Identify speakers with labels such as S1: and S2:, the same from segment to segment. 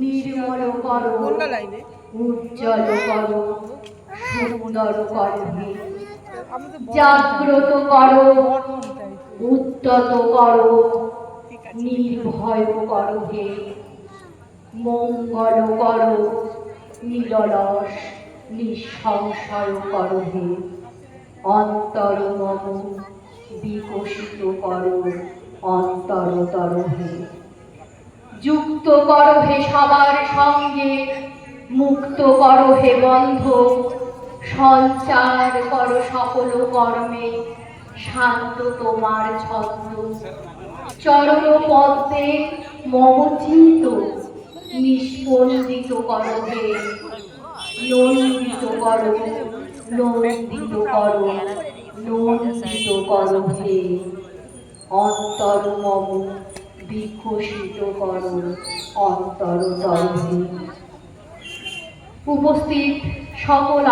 S1: নির্মল করো, উজ্জ্বল করো, সুন্দর করো হে। জাগ্রত করো, উদ্যত করো, নির্ভয় করো হে। মঙ্গল করো, নিরলস নিঃসংশয় করো হে। অন্তর মম বিকশিত করো, অন্তরতর হে। যুক্ত করো হে সবার সঙ্গে, মুক্ত করো হে বন্ধ। সঞ্চার করো সকল কর্মে, শান্ত তোমার ছন্দ। চরণ পদ্মে মম চিত্ত নিস্পন্দিত করো হে। নন্দিত করো, নন্দিত করো, নন্দিত করো হে। অন্তর মম বিকশিত করো, অন্তরতর হে। উপস্থিত সকল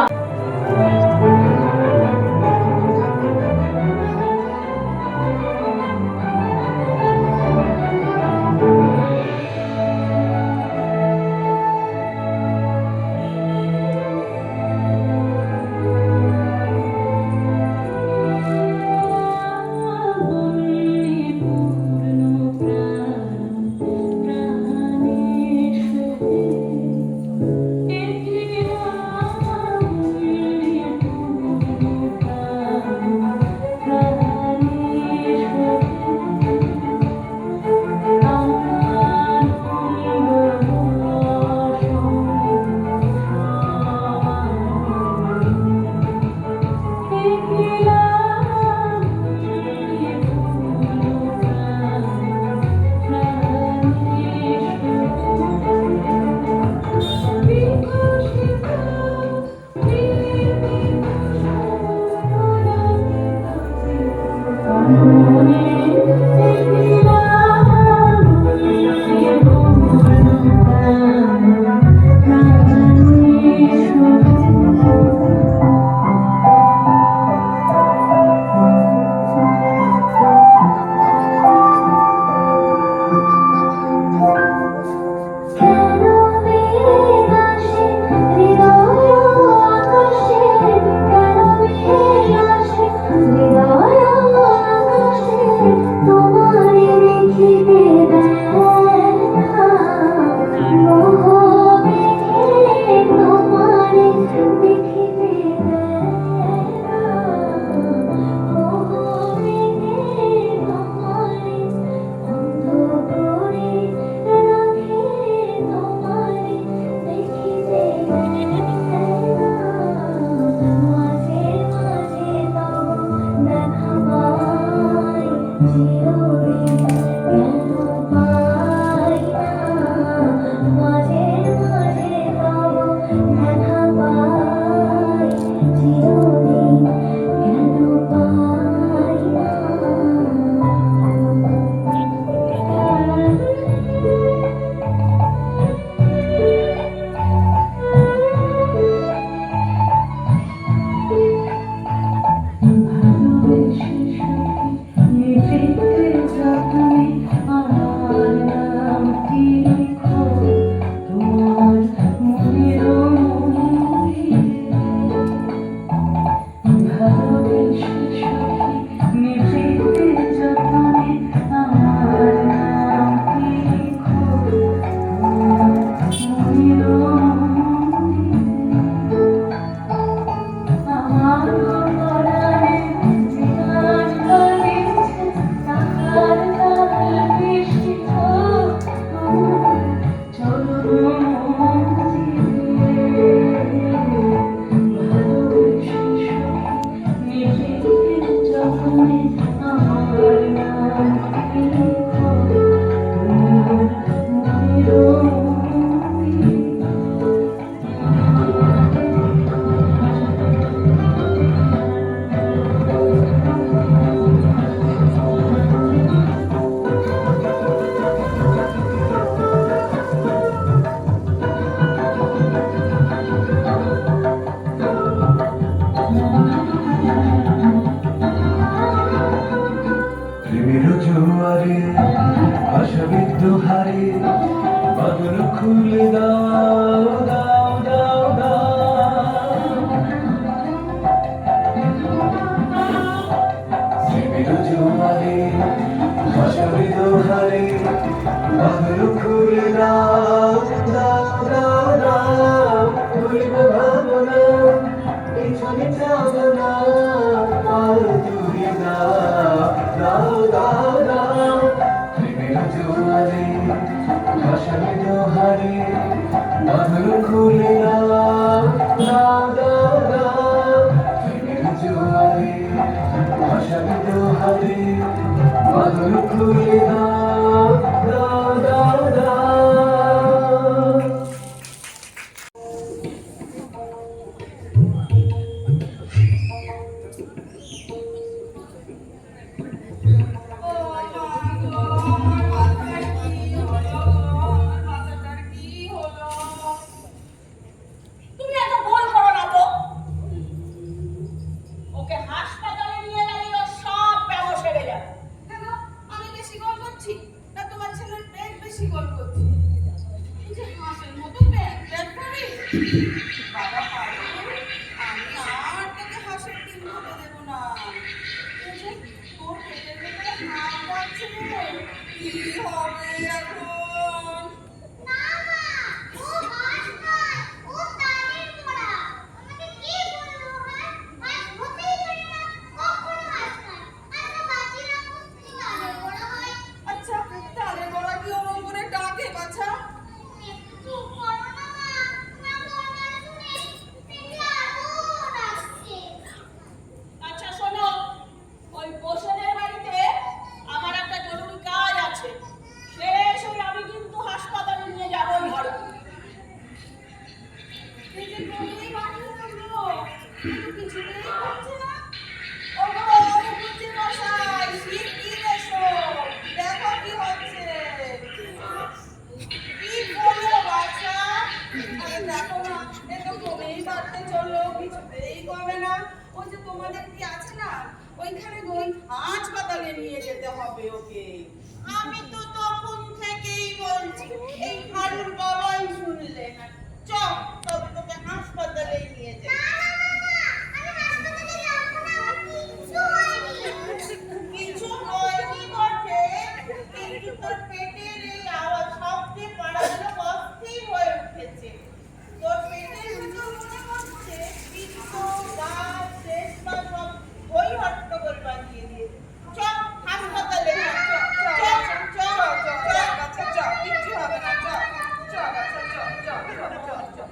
S2: খুলে দাও দাও দাও দাও জীবের জোয়ারে ভাসাবে দোহারে বাঁধন খুলে দাও দাও দাও দাও ভুলিব ভাবনা পিছনে যাবো না পাল তুলে দাও দাও দাও দাও জীবের জোয়ারে ভাসাবে দোহারে বাঁধন খুলে দাও দাও দাও দাও জীবের জোয়ারে ভাসাবে দোহারে বাঁধন খুলে দাও দাও দাও দাও
S3: তুমি এত গোল করো না তো। ওকে হাসপাতালে নিয়ে গেলে ওর সব ব্যামো সেরে যাবে।
S4: কেন আমি বেশি গোল করছি না তোমার ছেলের পেট বেশি গোল করছে? এই যে হাঁসের মতো পেট করি বাবা পারো, আমি আর তোকে হাঁসের ডিম হতে দেবো না। এই যে তোর পেটের ভেতরে হাঁস যাচ্ছে রে, কি হবে এখন? আচ্ছা তাহলে বড়া কি ওরম করে ডাকে বাছা?
S3: আচ্ছা শোনো, ওই বসনের বাড়িতে আমার একটা জরুরি কাজ আছে। শেষ হয়ে আমি কিন্তু হাসপাতালে নিয়ে যাবো ঘরে।
S4: এই যে তুমি বানিয়ে থাকলো কিন্তু কিছুতেই হচ্ছে না। ওগো বুঝি মশাই শিগগির এসো, দেখো কি হচ্ছে। কি বললো বাচ্চা? আরে দেখো না, এ তো কমেই বাড়তে চললো, কিছুতেই কমে না। ওই যে তোমাদের কি আছে না, ওইখানে ওই হাসপাতালে নিয়ে যেতে হবে ওকে। আমি তো তখন থেকেই বলছি, এই হারুর বাবাই শুনলে না। চল তবে তোকে হাসপাতালে নিয়ে যাই। কিছু হয়নি বটে, কিন্তু তোর পেটের এই আওয়াজ শব্দে পাড়াগুলো অস্থির হয়ে উঠেছে। তোর পেটের ভিতর মনে হচ্ছে পিত্ত, বাত, শেষ বা সব হই হট্টগোল বানিয়ে দিয়েছে। চল হাসপাতালে চল, চল, চল, চল, চল, বাচ্চা চল, কিচ্ছু হবে না, চল, চল, বাচ্চা চল, চল, চল, চল, চল।